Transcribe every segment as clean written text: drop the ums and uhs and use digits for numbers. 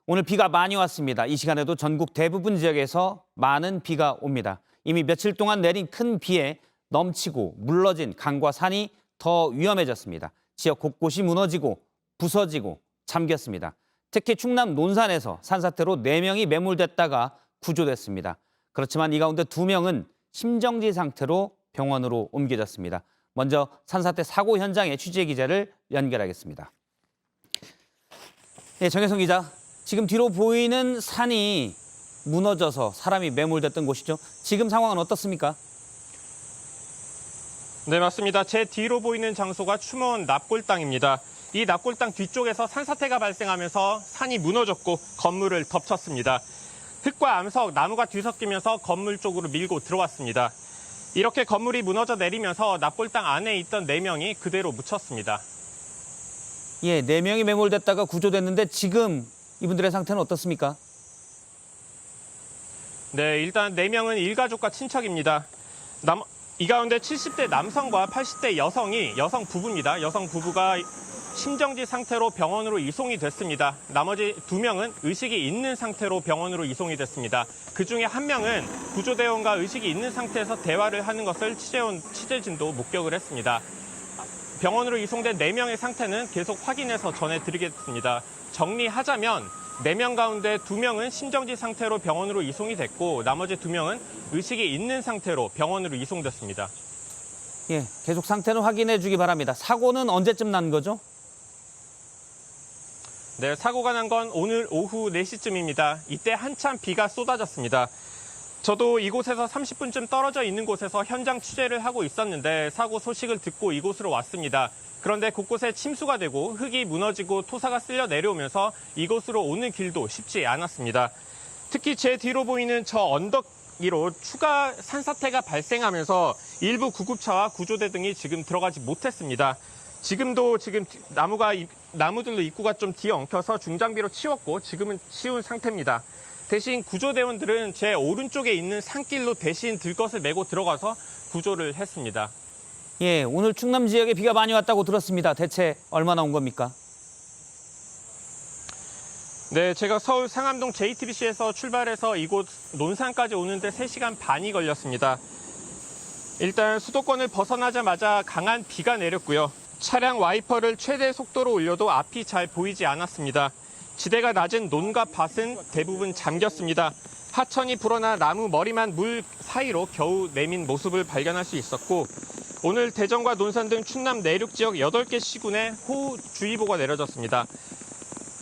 오늘 비가 많이 왔습니다. 이 시간에도 전국 대부분 지역에서 많은 비가 옵니다. 이미 며칠 동안 내린 큰 비에 넘치고 물러진 강과 산이 더 위험해졌습니다. 지역 곳곳이 무너지고 부서지고 잠겼습니다. 특히 충남 논산에서 산사태로 4명이 매몰됐다가 구조됐습니다. 그렇지만 이 가운데 2명은 심정지 상태로 병원으로 옮겨졌습니다. 먼저 산사태 사고 현장의 취재 기자를 연결하겠습니다. 네, 정혜성 기자. 지금 뒤로 보이는 산이 무너져서 사람이 매몰됐던 곳이죠. 지금 상황은 어떻습니까? 네, 맞습니다. 제 뒤로 보이는 장소가 추모원 납골당입니다. 이 납골당 뒤쪽에서 산사태가 발생하면서 산이 무너졌고 건물을 덮쳤습니다. 흙과 암석, 나무가 뒤섞이면서 건물 쪽으로 밀고 들어왔습니다. 이렇게 건물이 무너져 내리면서 납골당 안에 있던 4명이 그대로 묻혔습니다. 예, 4명이 매몰됐다가 구조됐는데 지금 이분들의 상태는 어떻습니까? 네, 일단 4명은 일가족과 친척입니다. 이 가운데 70대 남성과 80대 여성 부부입니다. 여성 부부가 심정지 상태로 병원으로 이송이 됐습니다. 나머지 2명은 의식이 있는 상태로 병원으로 이송이 됐습니다. 그중에 1명은 구조대원과 의식이 있는 상태에서 대화를 하는 것을 취재진도 목격을 했습니다. 병원으로 이송된 4명의 상태는 계속 확인해서 전해드리겠습니다. 정리하자면 4명 가운데 2명은 심정지 상태로 병원으로 이송이 됐고 나머지 2명은 의식이 있는 상태로 병원으로 이송됐습니다. 예, 계속 상태는 확인해 주기 바랍니다. 사고는 언제쯤 난 거죠? 네, 사고가 난 건 오늘 오후 4시쯤입니다. 이때 한참 비가 쏟아졌습니다. 저도 이곳에서 30분쯤 떨어져 있는 곳에서 현장 취재를 하고 있었는데 사고 소식을 듣고 이곳으로 왔습니다. 그런데 곳곳에 침수가 되고 흙이 무너지고 토사가 쓸려 내려오면서 이곳으로 오는 길도 쉽지 않았습니다. 특히 제 뒤로 보이는 저 언덕 위로 추가 산사태가 발생하면서 일부 구급차와 구조대 등이 지금 들어가지 못했습니다. 지금 나무들로 입구가 좀 뒤엉켜서 중장비로 치웠고 지금은 치운 상태입니다. 대신 구조대원들은 제 오른쪽에 있는 산길로 대신 들것을 메고 들어가서 구조를 했습니다. 예, 오늘 충남 지역에 비가 많이 왔다고 들었습니다. 대체 얼마나 온 겁니까? 네, 제가 서울 상암동 JTBC에서 출발해서 이곳 논산까지 오는데 3시간 반이 걸렸습니다. 일단 수도권을 벗어나자마자 강한 비가 내렸고요. 차량 와이퍼를 최대 속도로 올려도 앞이 잘 보이지 않았습니다. 지대가 낮은 논과 밭은 대부분 잠겼습니다. 하천이 불어나 나무 머리만 물 사이로 겨우 내민 모습을 발견할 수 있었고 오늘 대전과 논산 등 충남 내륙 지역 8개 시군에 호우주의보가 내려졌습니다.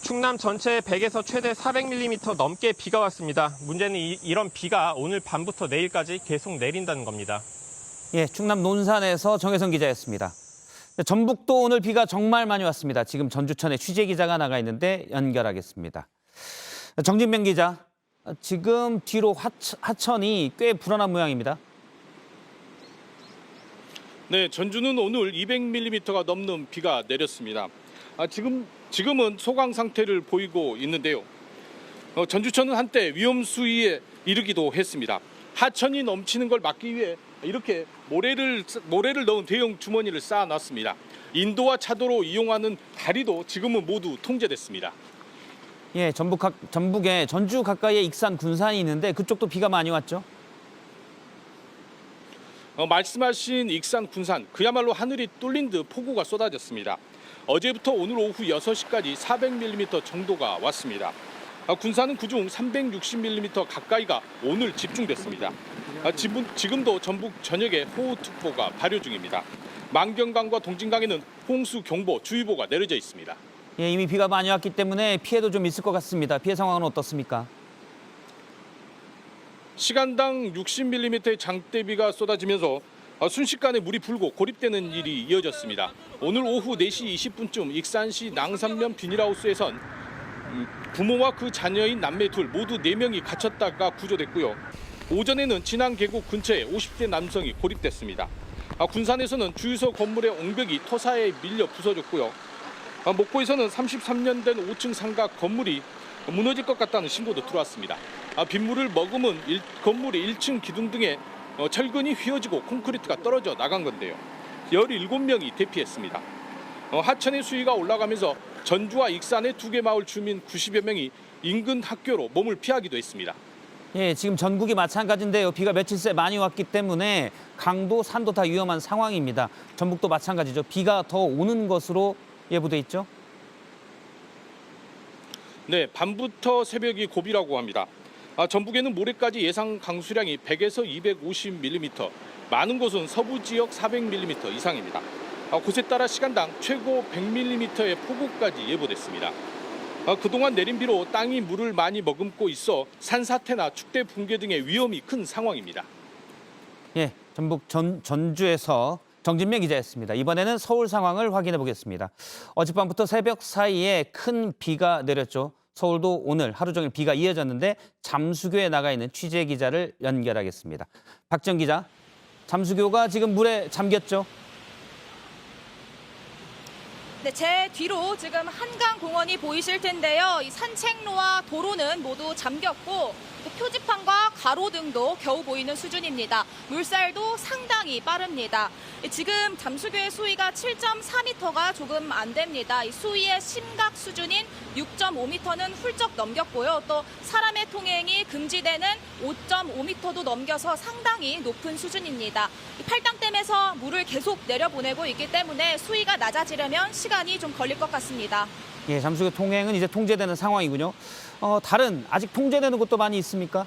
충남 전체 100에서 최대 400mm 넘게 비가 왔습니다. 문제는 이런 비가 오늘 밤부터 내일까지 계속 내린다는 겁니다. 예, 충남 논산에서 정혜성 기자였습니다. 전북도 오늘 비가 정말 많이 왔습니다. 지금 전주천에 취재 기자가 나가 있는데 연결하겠습니다. 정진명 기자, 지금 뒤로 하천이 꽤 불어난 모양입니다. 네, 전주는 오늘 200mm가 넘는 비가 내렸습니다. 지금은 소강 상태를 보이고 있는데요. 전주천은 한때 위험 수위에 이르기도 했습니다. 하천이 넘치는 걸 막기 위해 이렇게 모래를 넣은 대형 주머니를 쌓아놨습니다. 인도와 차도로 이용하는 다리도 지금은 모두 통제됐습니다. 예, 전북에 전주 가까이에 익산 군산이 있는데 그쪽도 비가 많이 왔죠? 말씀하신 익산 군산, 그야말로 하늘이 뚫린 듯 폭우가 쏟아졌습니다. 어제부터 오늘 오후 6시까지 400mm 정도가 왔습니다. 군산은 그중 360mm 가까이가 오늘 집중됐습니다. 지금도 전북 전역에 호우특보가 발효 중입니다. 만경강과 동진강에는 홍수경보, 주의보가 내려져 있습니다. 예, 이미 비가 많이 왔기 때문에 피해도 좀 있을 것 같습니다. 피해 상황은 어떻습니까? 시간당 60mm의 장대비가 쏟아지면서 순식간에 물이 불고 고립되는 일이 이어졌습니다. 오늘 오후 4시 20분쯤 익산시 낭산면 비닐하우스에선 부모와 그 자녀인 남매 둘 모두 4명이 갇혔다가 구조됐고요. 오전에는 진안 계곡 근처에 50대 남성이 고립됐습니다. 군산에서는 주유소 건물의 옹벽이 토사에 밀려 부서졌고요. 목포에서는 33년 된 5층 상가 건물이 무너질 것 같다는 신고도 들어왔습니다. 빗물을 머금은 건물의 1층 기둥 등에 철근이 휘어지고 콘크리트가 떨어져 나간 건데요. 17명이 대피했습니다. 하천의 수위가 올라가면서 전주와 익산의 두 개 마을 주민 90여 명이 인근 학교로 몸을 피하기도 했습니다. 예, 지금 전국이 마찬가지인데요. 비가 며칠 새 많이 왔기 때문에 강도, 산도 다 위험한 상황입니다. 전북도 마찬가지죠. 비가 더 오는 것으로 예보돼 있죠. 네, 밤부터 새벽이 고비라고 합니다. 전북에는 모레까지 예상 강수량이 100에서 250mm, 많은 곳은 서부 지역 400mm 이상입니다. 곳에 따라 시간당 최고 100mm의 폭우까지 예보됐습니다. 그동안 내린 비로 땅이 물을 많이 머금고 있어 산사태나 축대 붕괴 등의 위험이 큰 상황입니다. 예, 전북 전주에서 정진명 기자였습니다. 이번에는 서울 상황을 확인해 보겠습니다. 어젯밤부터 새벽 사이에 큰 비가 내렸죠. 서울도 오늘 하루 종일 비가 이어졌는데 잠수교에 나가 있는 취재 기자를 연결하겠습니다. 박지영 기자, 잠수교가 지금 물에 잠겼죠? 네, 제 뒤로 지금 한강공원이 보이실 텐데요. 이 산책로와 도로는 모두 잠겼고 표지판과 가로등도 겨우 보이는 수준입니다. 물살도 상당히 빠릅니다. 지금 잠수교의 수위가 7.4m가 조금 안 됩니다. 이 수위의 심각 수준인 6.5m는 훌쩍 넘겼고요. 또 사람의 통행이 금지되는 5.5m도 넘겨서 상당히 높은 수준입니다. 팔당댐에서 물을 계속 내려보내고 있기 때문에 수위가 낮아지려면 시간이 좀 걸릴 것 같습니다. 예, 잠수교 통행은 이제 통제되는 상황이군요. 다른 아직 통제되는 곳도 많이 있습니까?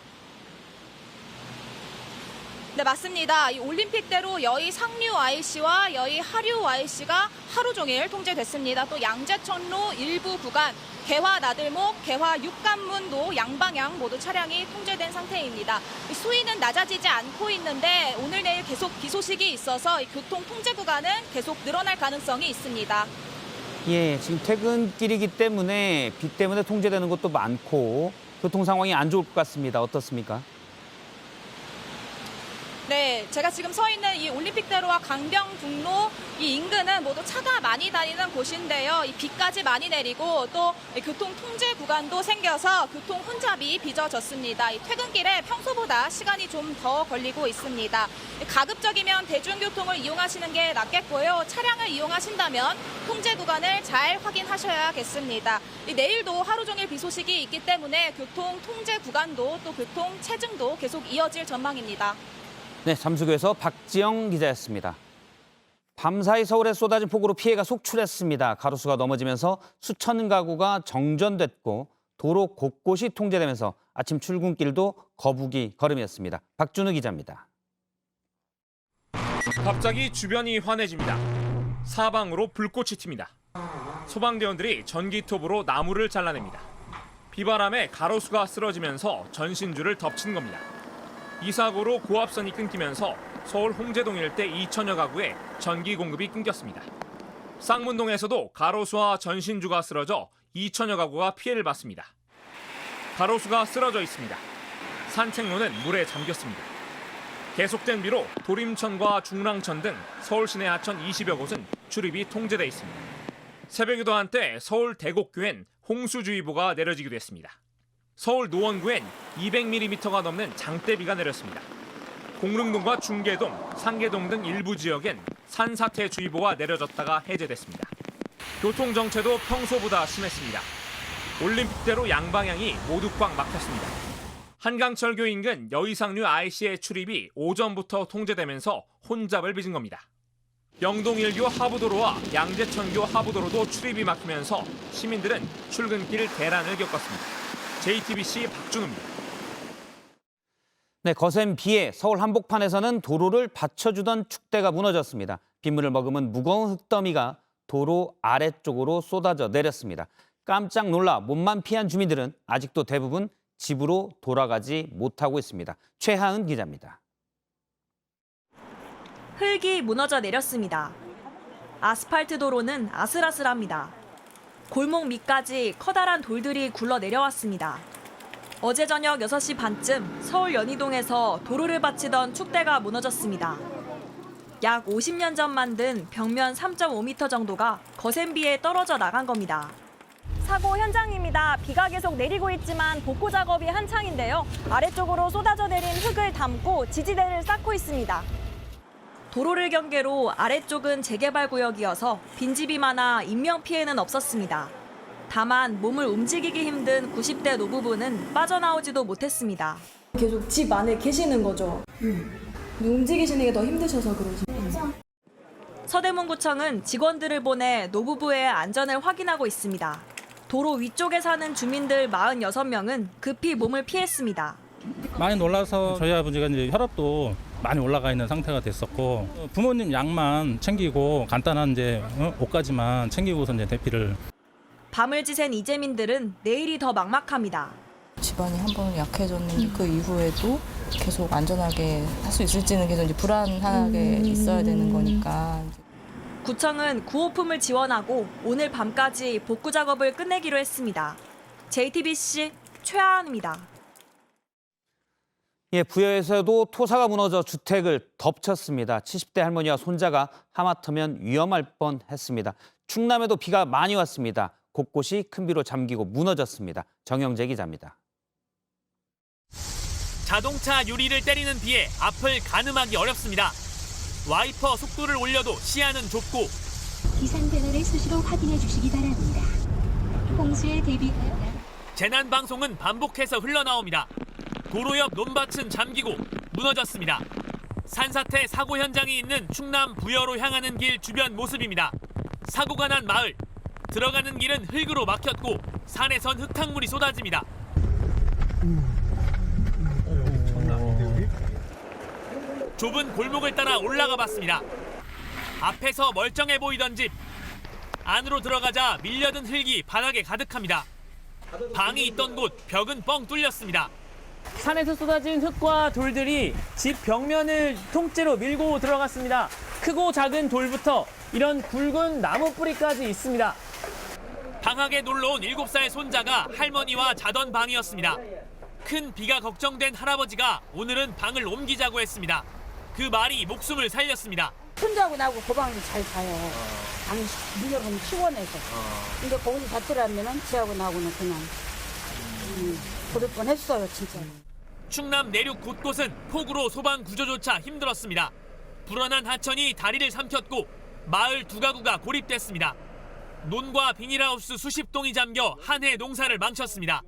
네, 맞습니다. 이 올림픽대로 여의 상류 IC와 여의 하류 IC가 하루 종일 통제됐습니다. 또 양재천로 일부 구간, 개화 나들목, 개화 육관문도 양방향 모두 차량이 통제된 상태입니다. 수위는 낮아지지 않고 있는데 오늘 내일 계속 비 소식이 있어서 이 교통 통제 구간은 계속 늘어날 가능성이 있습니다. 예, 지금 퇴근길이기 때문에 비 때문에 통제되는 곳도 많고 교통 상황이 안 좋을 것 같습니다. 어떻습니까? 네, 제가 지금 서 있는 이 올림픽대로와 강병북로 이 인근은 모두 차가 많이 다니는 곳인데요. 이 비까지 많이 내리고 또 교통 통제 구간도 생겨서 교통 혼잡이 빚어졌습니다. 이 퇴근길에 평소보다 시간이 좀 더 걸리고 있습니다. 가급적이면 대중교통을 이용하시는 게 낫겠고요. 차량을 이용하신다면 통제 구간을 잘 확인하셔야겠습니다. 내일도 하루 종일 비 소식이 있기 때문에 교통 통제 구간도 또 교통 체증도 계속 이어질 전망입니다. 네, 잠수교에서 박지영 기자였습니다. 밤사이 서울에 쏟아진 폭우로 피해가 속출했습니다. 가로수가 넘어지면서 수천 가구가 정전됐고 도로 곳곳이 통제되면서 아침 출근길도 거북이 걸음이었습니다. 박준우 기자입니다. 갑자기 주변이 환해집니다. 사방으로 불꽃이 튑니다. 소방대원들이 전기톱으로 나무를 잘라냅니다. 비바람에 가로수가 쓰러지면서 전신줄을 덮친 겁니다. 이 사고로 고압선이 끊기면서 서울 홍제동 일대 2천여 가구에 전기 공급이 끊겼습니다. 쌍문동에서도 가로수와 전신주가 쓰러져 2천여 가구가 피해를 봤습니다. 가로수가 쓰러져 있습니다. 산책로는 물에 잠겼습니다. 계속된 비로 도림천과 중랑천 등 서울 시내 하천 20여 곳은 출입이 통제돼 있습니다. 새벽에도 한때 서울 대곡구엔 홍수주의보가 내려지기도 했습니다. 서울 노원구엔 200mm가 넘는 장대비가 내렸습니다. 공릉동과 중계동, 상계동 등 일부 지역엔 산사태주의보가 내려졌다가 해제됐습니다. 교통정체도 평소보다 심했습니다. 올림픽대로 양방향이 모두 꽉 막혔습니다. 한강철교 인근 여의상류 IC의 출입이 오전부터 통제되면서 혼잡을 빚은 겁니다. 영동일교 하부도로와 양재천교 하부도로도 출입이 막히면서 시민들은 출근길 대란을 겪었습니다. JTBC 박준우입니다. 네, 거센 비에 서울 한복판에서는 도로를 받쳐주던 축대가 무너졌습니다. 빗물을 머금은 무거운 흙더미가 도로 아래쪽으로 쏟아져 내렸습니다. 깜짝 놀라 몸만 피한 주민들은 아직도 대부분 집으로 돌아가지 못하고 있습니다. 최하은 기자입니다. 흙이 무너져 내렸습니다. 아스팔트 도로는 아슬아슬합니다. 골목 밑까지 커다란 돌들이 굴러 내려왔습니다. 어제 저녁 6시 반쯤 서울 연희동에서 도로를 받치던 축대가 무너졌습니다. 약 50년 전 만든 벽면 3.5m 정도가 거센 비에 떨어져 나간 겁니다. 사고 현장입니다. 비가 계속 내리고 있지만 복구 작업이 한창인데요. 아래쪽으로 쏟아져 내린 흙을 담고 지지대를 쌓고 있습니다. 도로를 경계로 아래쪽은 재개발 구역이어서 빈집이 많아 인명 피해는 없었습니다. 다만 몸을 움직이기 힘든 90대 노부부는 빠져나오지도 못했습니다. 계속 집 안에 계시는 거죠? 움직이시는 게 더 힘드셔서 그러죠. 서대문구청은 직원들을 보내 노부부의 안전을 확인하고 있습니다. 도로 위쪽에 사는 주민들 46명은 급히 몸을 피했습니다. 많이 놀라서 저희 아버지가 이제 혈압도 많이 올라가 있는 상태가 됐었고 부모님 약만 챙기고 간단한 이제 옷까지만 챙기고서 이제 대피를. 밤을 지샌 이재민들은 내일이 더 막막합니다. 집안이 한 번 약해졌는데 그 이후에도 계속 안전하게 할 수 있을지는 계속 이제 불안하게 있어야 되는 거니까. 구청은 구호품을 지원하고 오늘 밤까지 복구 작업을 끝내기로 했습니다. JTBC 최하은입니다. 예, 부여에서도 토사가 무너져 주택을 덮쳤습니다. 70대 할머니와 손자가 하마터면 위험할 뻔했습니다. 충남에도 비가 많이 왔습니다. 곳곳이 큰 비로 잠기고 무너졌습니다. 정영재 기자입니다. 자동차 유리를 때리는 비에 앞을 가늠하기 어렵습니다. 와이퍼 속도를 올려도 시야는 좁고 기상 배널을 수시로 확인해 주시기 바랍니다. 홍수에 대비하여 재난 방송은 반복해서 흘러나옵니다. 도로 옆 논밭은 잠기고 무너졌습니다. 산사태 사고 현장이 있는 충남 부여로 향하는 길 주변 모습입니다. 사고가 난 마을, 들어가는 길은 흙으로 막혔고 산에선 흙탕물이 쏟아집니다. 좁은 골목을 따라 올라가 봤습니다. 앞에서 멀쩡해 보이던 집, 안으로 들어가자 밀려든 흙이 바닥에 가득합니다. 방이 있던 곳 벽은 뻥 뚫렸습니다. 산에서 쏟아진 흙과 돌들이 집 벽면을 통째로 밀고 들어갔습니다. 크고 작은 돌부터 이런 굵은 나무 뿌리까지 있습니다. 방학에 놀러 온 7살 손자가 할머니와 자던 방이었습니다. 큰 비가 걱정된 할아버지가 오늘은 방을 옮기자고 했습니다. 그 말이 목숨을 살렸습니다. 손자하고 나하고 그 방에서 잘 자요. 방이 밀려가면 시원해서. 근데 거기서 잤더라면은 지하고 나하고는 그냥 그럴 뻔했어요, 진짜. 충남 내륙 곳곳은 폭우로 소방 구조조차 힘들었습니다. 불어난 하천이 다리를 삼켰고 마을 두 가구가 고립됐습니다. 논과 비닐하우스 수십 동이 잠겨 한 해 농사를 망쳤습니다.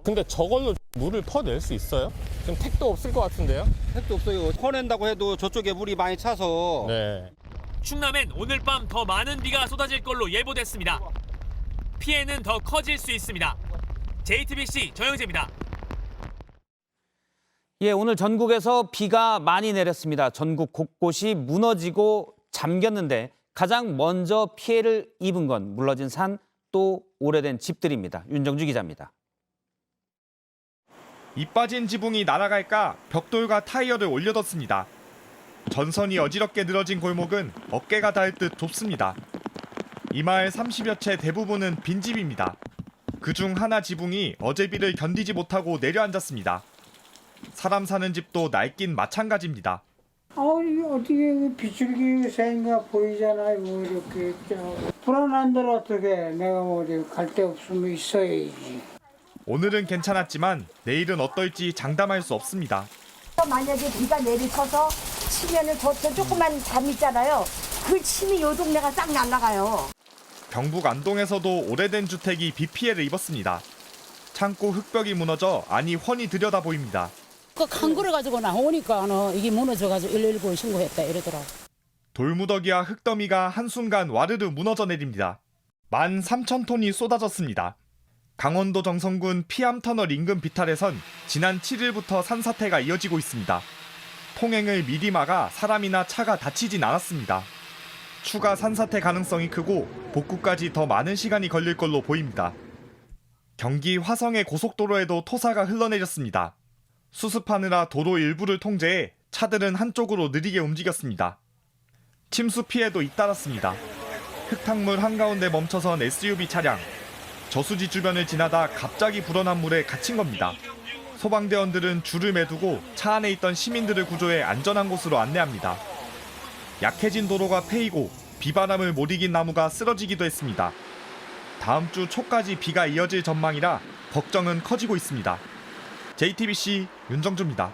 근데 저걸로 물을 퍼낼 수 있어요? 지금 택도 없을 것 같은데요? 택도 없어요. 퍼낸다고 해도 저쪽에 물이 많이 차서. 네. 충남엔 오늘 밤 더 많은 비가 쏟아질 걸로 예보됐습니다. 피해는 더 커질 수 있습니다. JTBC 정영재입니다. 예, 오늘 전국에서 비가 많이 내렸습니다. 전국 곳곳이 무너지고 잠겼는데 가장 먼저 피해를 입은 건 무너진 산 또 오래된 집들입니다. 윤정주 기자입니다. 이 빠진 지붕이 날아갈까 벽돌과 타이어를 올려뒀습니다. 전선이 어지럽게 늘어진 골목은 어깨가 닿을 듯 좁습니다. 이 마을 30여 채 대부분은 빈집입니다. 그중 하나 지붕이 어제 비를 견디지 못하고 내려앉았습니다. 사람 사는 집도 낡긴 마찬가지입니다. 어떻게 비줄기 새인가 보이잖아요. 뭐 이렇게 불안한 데로 어떻게 내가 뭐 어디 갈 데 없으면 있어야지. 오늘은 괜찮았지만 내일은 어떨지 장담할 수 없습니다. 만약에 비가 내리쳐서 치면은 저 조그만 담 있잖아요. 그 침이 요 동네가 싹 날아가요. 경북 안동에서도 오래된 주택이 비 피해를 입었습니다. 창고 흙벽이 무너져 안이 훤히 들여다 보입니다. 그 강구를 가지고 나오니까 이게 무너져가지고 119에 신고했다 이러더라고. 돌무더기와 흙더미가 한순간 와르르 무너져 내립니다. 13,000톤이 쏟아졌습니다. 강원도 정선군 피암터널 인근 비탈에선 지난 7일부터 산사태가 이어지고 있습니다. 통행을 미리 막아 사람이나 차가 다치진 않았습니다. 추가 산사태 가능성이 크고 복구까지 더 많은 시간이 걸릴 걸로 보입니다. 경기 화성의 고속도로에도 토사가 흘러내렸습니다. 수습하느라 도로 일부를 통제해 차들은 한쪽으로 느리게 움직였습니다. 침수 피해도 잇따랐습니다. 흙탕물 한가운데 멈춰선 SUV 차량. 저수지 주변을 지나다 갑자기 불어난 물에 갇힌 겁니다. 소방대원들은 줄을 매두고 차 안에 있던 시민들을 구조해 안전한 곳으로 안내합니다. 약해진 도로가 패이고 비바람을 못 이긴 나무가 쓰러지기도 했습니다. 다음 주 초까지 비가 이어질 전망이라 걱정은 커지고 있습니다. JTBC 윤정주입니다.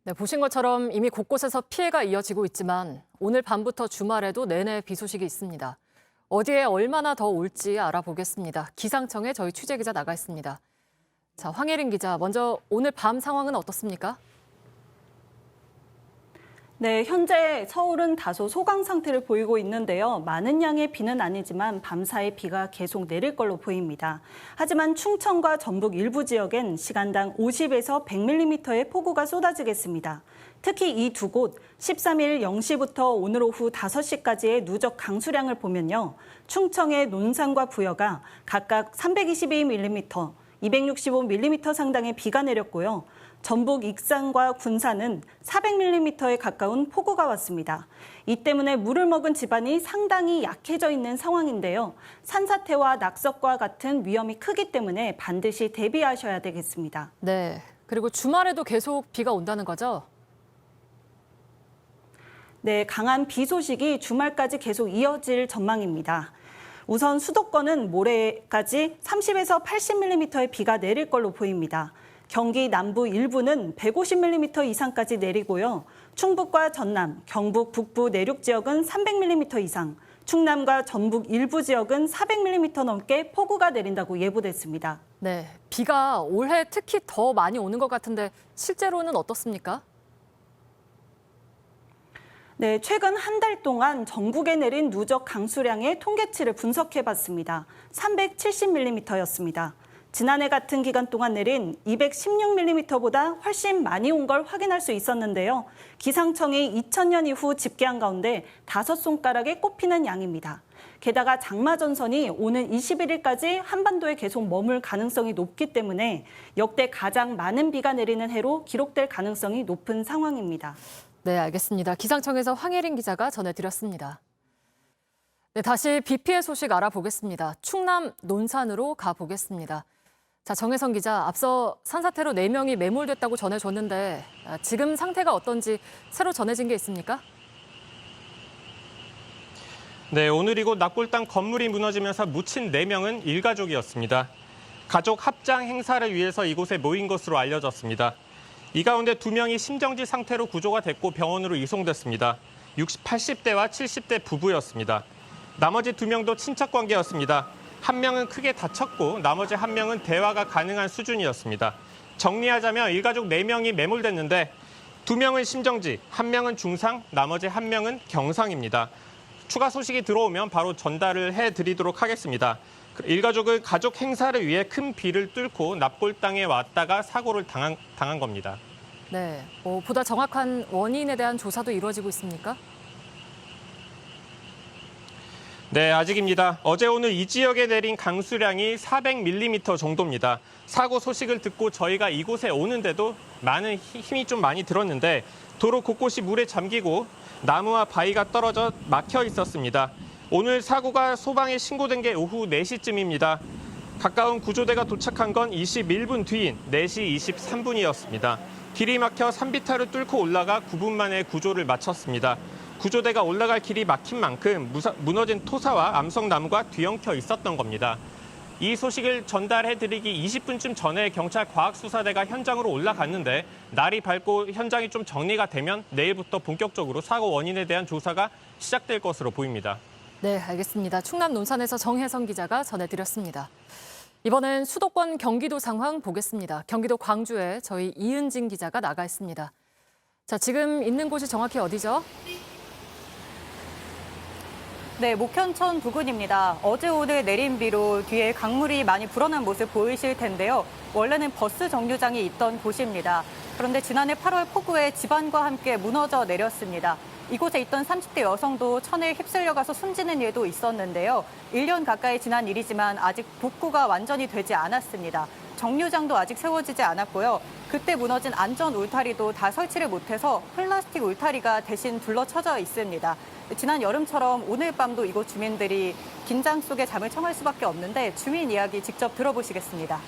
네, 보신 것처럼 이미 곳곳에서 피해가 이어지고 있지만 오늘 밤부터 주말에도 내내 비 소식이 있습니다. 어디에 얼마나 더 올지 알아보겠습니다. 기상청에 저희 취재기자 나가 있습니다. 자, 황혜린 기자, 먼저 오늘 밤 상황은 어떻습니까? 네, 현재 서울은 다소 소강 상태를 보이고 있는데요. 많은 양의 비는 아니지만 밤사이 비가 계속 내릴 걸로 보입니다. 하지만 충청과 전북 일부 지역엔 시간당 50에서 100mm의 폭우가 쏟아지겠습니다. 특히 이 두 곳 13일 0시부터 오늘 오후 5시까지의 누적 강수량을 보면요. 충청의 논산과 부여가 각각 322mm, 265mm 상당의 비가 내렸고요. 전북 익산과 군산은 400mm에 가까운 폭우가 왔습니다. 이 때문에 물을 먹은 집안이 상당히 약해져 있는 상황인데요. 산사태와 낙석과 같은 위험이 크기 때문에 반드시 대비하셔야 되겠습니다. 네, 그리고 주말에도 계속 비가 온다는 거죠? 네, 강한 비 소식이 주말까지 계속 이어질 전망입니다. 우선 수도권은 모레까지 30에서 80mm의 비가 내릴 걸로 보입니다. 경기 남부 일부는 150mm 이상까지 내리고요. 충북과 전남, 경북 북부 내륙 지역은 300mm 이상, 충남과 전북 일부 지역은 400mm 넘게 폭우가 내린다고 예보됐습니다. 네, 비가 올해 특히 더 많이 오는 것 같은데 실제로는 어떻습니까? 네, 최근 한 달 동안 전국에 내린 누적 강수량의 통계치를 분석해봤습니다. 370mm였습니다. 지난해 같은 기간 동안 내린 216mm보다 훨씬 많이 온 걸 확인할 수 있었는데요. 기상청이 2000년 이후 집계한 가운데 5손가락에 꼽히는 양입니다. 게다가 장마 전선이 오는 21일까지 한반도에 계속 머물 가능성이 높기 때문에 역대 가장 많은 비가 내리는 해로 기록될 가능성이 높은 상황입니다. 네, 알겠습니다. 기상청에서 황혜린 기자가 전해드렸습니다. 네, 다시 비 피해 소식 알아보겠습니다. 충남 논산으로 가보겠습니다. 자, 정혜성 기자, 앞서 산사태로 4명이 매몰됐다고 전해줬는데 지금 상태가 어떤지 새로 전해진 게 있습니까? 네, 오늘 이곳 납골당 건물이 무너지면서 묻힌 4명은 일가족이었습니다. 가족 합장 행사를 위해서 이곳에 모인 것으로 알려졌습니다. 이 가운데 2명이 심정지 상태로 구조가 됐고 병원으로 이송됐습니다. 80대와 70대 부부였습니다. 나머지 2명도 친척 관계였습니다. 한 명은 크게 다쳤고 나머지 한 명은 대화가 가능한 수준이었습니다. 정리하자면 일가족 4명이 매몰됐는데 2명은 심정지, 1명은 중상, 나머지 1명은 경상입니다. 추가 소식이 들어오면 바로 전달을 해드리도록 하겠습니다. 일가족은 가족 행사를 위해 큰 비를 뚫고 납골당에 왔다가 사고를 당한 겁니다. 네, 보다 정확한 원인에 대한 조사도 이루어지고 있습니까? 네, 아직입니다. 어제 오늘 이 지역에 내린 강수량이 400mm 정도입니다. 사고 소식을 듣고 저희가 이곳에 오는데도 많은 힘이 좀 많이 들었는데 도로 곳곳이 물에 잠기고 나무와 바위가 떨어져 막혀 있었습니다. 오늘 사고가 소방에 신고된 게 오후 4시쯤입니다. 가까운 구조대가 도착한 건 21분 뒤인 4시 23분이었습니다. 길이 막혀 산비탈을 뚫고 올라가 9분 만에 구조를 마쳤습니다. 구조대가 올라갈 길이 막힌 만큼 무너진 토사와 암석나무가 뒤엉켜 있었던 겁니다. 이 소식을 전달해드리기 20분쯤 전에 경찰 과학수사대가 현장으로 올라갔는데 날이 밝고 현장이 좀 정리가 되면 내일부터 본격적으로 사고 원인에 대한 조사가 시작될 것으로 보입니다. 네, 알겠습니다. 충남 논산에서 정혜성 기자가 전해드렸습니다. 이번엔 수도권 경기도 상황 보겠습니다. 경기도 광주에 저희 이은진 기자가 나가 있습니다. 자, 지금 있는 곳이 정확히 어디죠? 네, 목현천 부근입니다. 어제 오늘 내린 비로 뒤에 강물이 많이 불어난 모습 보이실 텐데요. 원래는 버스 정류장이 있던 곳입니다. 그런데 지난해 8월 폭우에 집안과 함께 무너져 내렸습니다. 이곳에 있던 30대 여성도 천에 휩쓸려가서 숨지는 일도 있었는데요. 1년 가까이 지난 일이지만 아직 복구가 완전히 되지 않았습니다. 정류장도 아직 세워지지 않았고요. 그때 무너진 안전 울타리도 다 설치를 못해서 플라스틱 울타리가 대신 둘러쳐져 있습니다. 지난 여름처럼 오늘 밤도 이곳 주민들이 긴장 속에 잠을 청할 수밖에 없는데 주민 이야기 직접 들어보시겠습니다.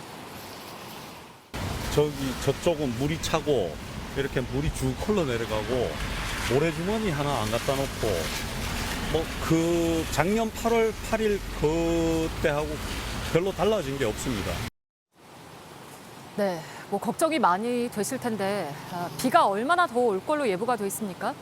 저쪽은 물이 차고 이렇게 물이 쭉 흘러내려가고 모래주머니 하나 안 갖다 놓고 그 작년 8월 8일 그때하고 별로 달라진 게 없습니다. 네, 걱정이 많이 되실 텐데 비가 얼마나 더 올 걸로 예보가 돼 있습니까?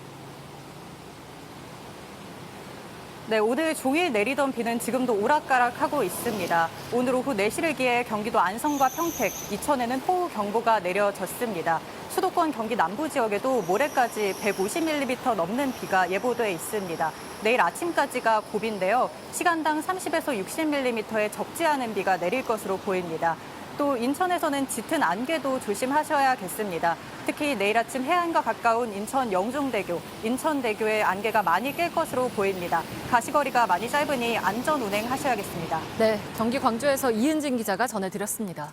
네, 오늘 종일 내리던 비는 지금도 오락가락하고 있습니다. 오늘 오후 4시를 기해 경기도 안성과 평택, 이천에는 호우경보가 내려졌습니다. 수도권 경기 남부 지역에도 모레까지 150mm 넘는 비가 예보돼 있습니다. 내일 아침까지가 고비인데요. 시간당 30에서 60mm의 적지 않은 비가 내릴 것으로 보입니다. 또 인천에서는 짙은 안개도 조심하셔야겠습니다. 특히 내일 아침 해안과 가까운 인천 영종대교, 인천대교에 안개가 많이 낄 것으로 보입니다. 가시거리가 많이 짧으니 안전 운행하셔야겠습니다. 네, 경기 광주에서 이은진 기자가 전해드렸습니다.